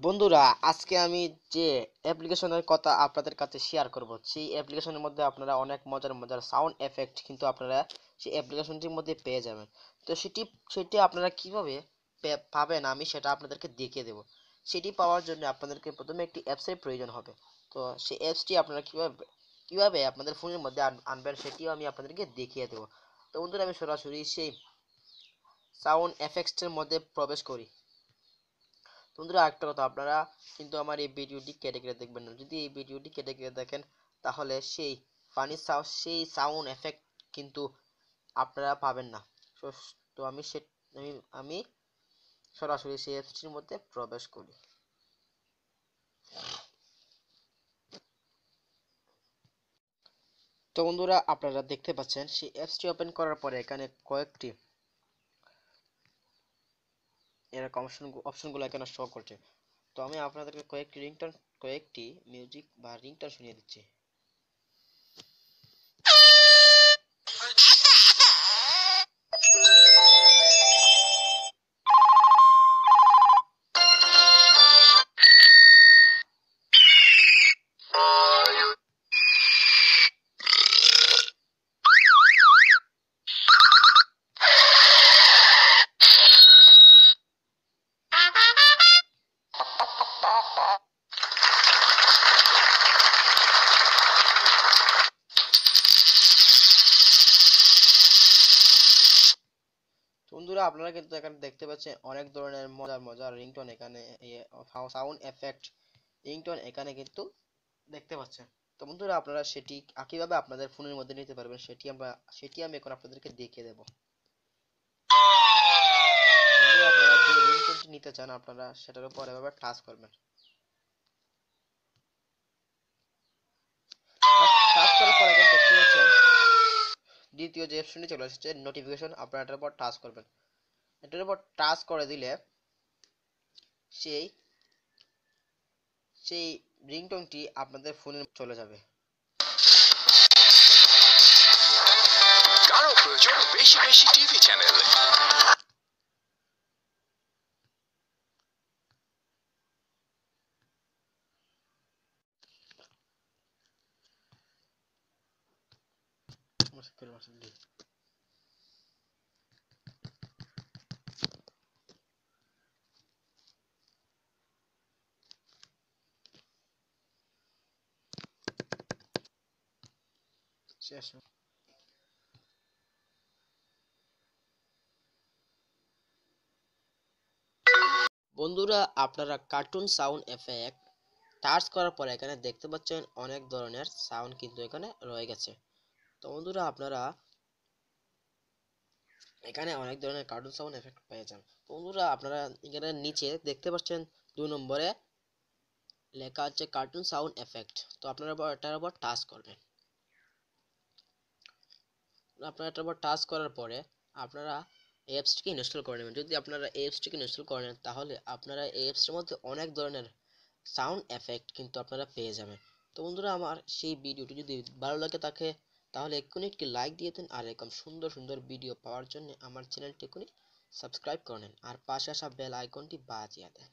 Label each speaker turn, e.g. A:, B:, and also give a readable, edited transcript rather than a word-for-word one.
A: বন্ধুরা, আজকে আমি যে অ্যাপ্লিকেশনের কথা আপনাদের কাছে শেয়ার করব, সেই অ্যাপ্লিকেশনের মধ্যে আপনারা অনেক মজার মজার সাউন্ড এফেক্ট কিন্তু আপনারা সেই অ্যাপ্লিকেশনটির মধ্যে পেয়ে যাবেন। তো সেটি আপনারা কিভাবে পাবেন আমি সেটা আপনাদেরকে দেখিয়ে দেব। সেটি পাওয়ার জন্য আপনাদেরকে প্রথমে একটি অ্যাপসের প্রয়োজন হবে। তো সেই অ্যাপসটি আপনারা কিভাবে আপনাদের ফোনের মধ্যে আনবেন সেটিও আমি আপনাদেরকে দেখিয়ে দেব। তো বন্ধুরা, আমি সরাসরি সেই সাউন্ড এফেক্টসের মধ্যে প্রবেশ করি। বন্ধুরা, একটা কথা, আপনারা কিন্তু আমার এই ভিডিওটি কেটে কেটে দেখবেন না। যদি এই ভিডিওটি কেটে কেটে দেখেন তাহলে সেই সাউন্ড এফেক্ট কিন্তু আপনারা পাবেন না। তো আমি সরাসরি সেই অ্যাপসটির মধ্যে প্রবেশ করি। তো বন্ধুরা, আপনারা দেখতে পাচ্ছেন সেই অ্যাপসটি ওপেন করার পরে এখানে কয়েকটি এরকম অপশনগুলো এখানে শো করছে। তো আমি আপনাদেরকে কয়েকটি মিউজিক বা রিংটোন শুনিয়ে দিচ্ছি। বন্ধুরা, আপনারা কিন্তু এখানে দেখতে পাচ্ছেন অনেক ধরনের মজার মজার রিংটোন এখানে সাউন্ড এফেক্ট রিংটোন এখানে কিন্তু দেখতে পাচ্ছেন। তো বন্ধুরা, আপনারা সেটি কিভাবে আপনাদের ফোনের মধ্যে নিতে পারবেন সেটি আমি এখন আপনাদেরকে দেখিয়ে দেব। বন্ধুরা, আপনারা যে রিংটোনটি নিতে চান আপনারা সেটার উপর এভাবে টাচ করবেন। টাচ করার পর এখন দেখতে পাচ্ছেন দ্বিতীয় যে অপশনটি চলে এসেছে নোটিফিকেশন, আপনারা এটার উপর টাচ করবেন। এটার উপর টাচ করে দিলে সেই সেই রিংটোনটি আপনাদের ফোনে চলে যাবে।
B: কারো প্রয়োজন বেশি বেশি টিভি চ্যানেল।
A: শেষ। বন্ধুরা, আপনারা কার্টুন সাউন্ড এফেক্ট টাচ করার পর এখানে দেখতে পাচ্ছেন অনেক ধরনের সাউন্ড কিন্তু এখানে রয়ে গেছে। তো বন্ধুরা, আপনারা এখানে অনেক ধরনের কার্টুন সাউন্ড এফেক্ট পেয়ে যান। তো বন্ধুরা, আপনারা এখানে নিচে দেখতে পাচ্ছেন 2 নম্বরে লেখা আছে কার্টুন সাউন্ড এফেক্ট। তো আপনারা এটার উপর টাচ করবেন। আপনারা এটার উপর টাচ করার পরে আপনারা অ্যাপসটিকে ইনস্টল করে নেবেন। যদি আপনারা অ্যাপসটিকে ইনস্টল করে নেন তাহলে আপনারা এই অ্যাপসটির মধ্যে অনেক ধরনের সাউন্ড এফেক্ট কিন্তু আপনারা পেয়ে যাবেন। তো বন্ধুরা, আমার সেই ভিডিওটি যদি ভালো লাগে থাকে তাহলে এক্ষুনি একটি লাইক দিয়ে দেন, আর এরকম সুন্দর সুন্দর ভিডিও পাওয়ার জন্য আমার চ্যানেলটি এক্ষুনি সাবস্ক্রাইব করে নেন, আর পাশে আসা বেল আইকনটি বাজিয়ে দেন।